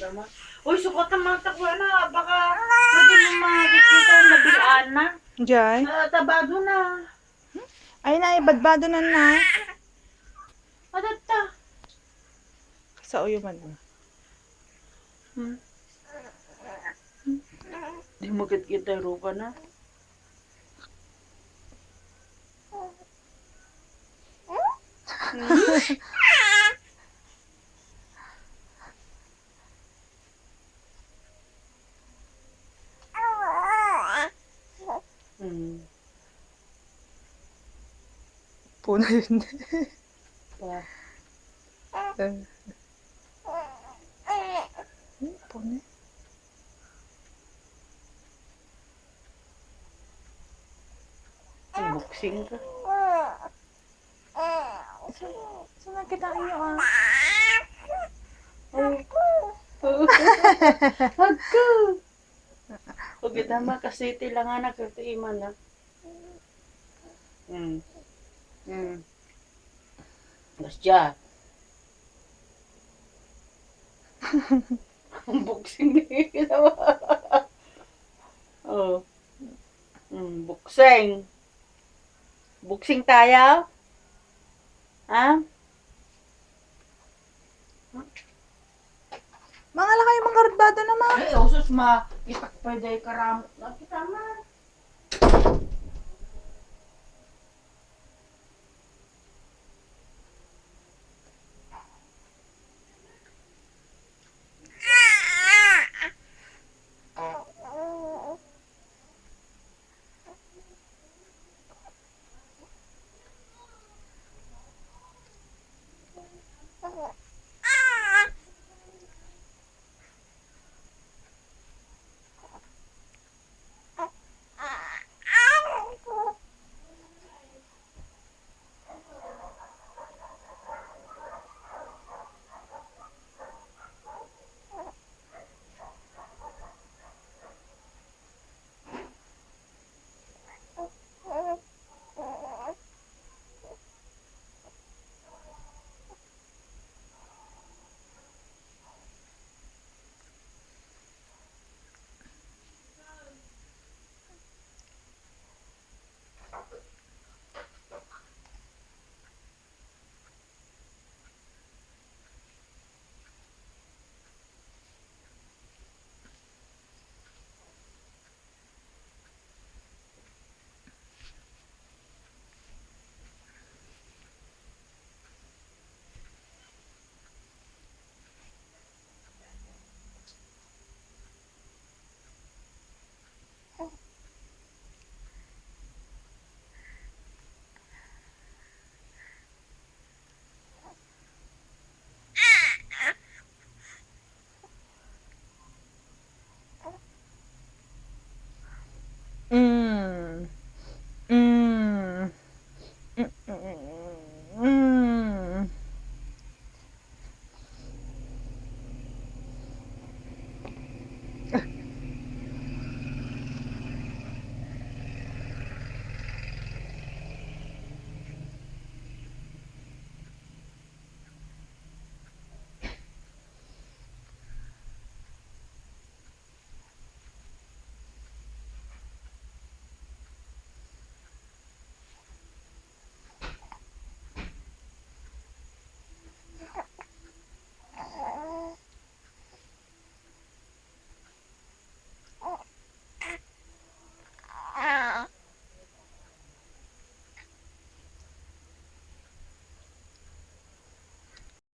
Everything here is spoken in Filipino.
naman. Uy, sukat ang mga takwa na. Baka pwede mo makikita yung nabilaan na. Jay. Tabado na. Ay na, badbado na na. Adata. Sa uyo man. Di mo kita rupa na. Puno yun. Pa. Puno. Boxing ka. Saan nakita niyo ah? Hagko. Huwag kita makasiti lang anak. Ito iman na. Basya. Boxing na oh. Boxing. Boxing tayo? Ha? Mga lakay, mga badbado naman. Ay, usos ma. Itak pwede karamot na kita man.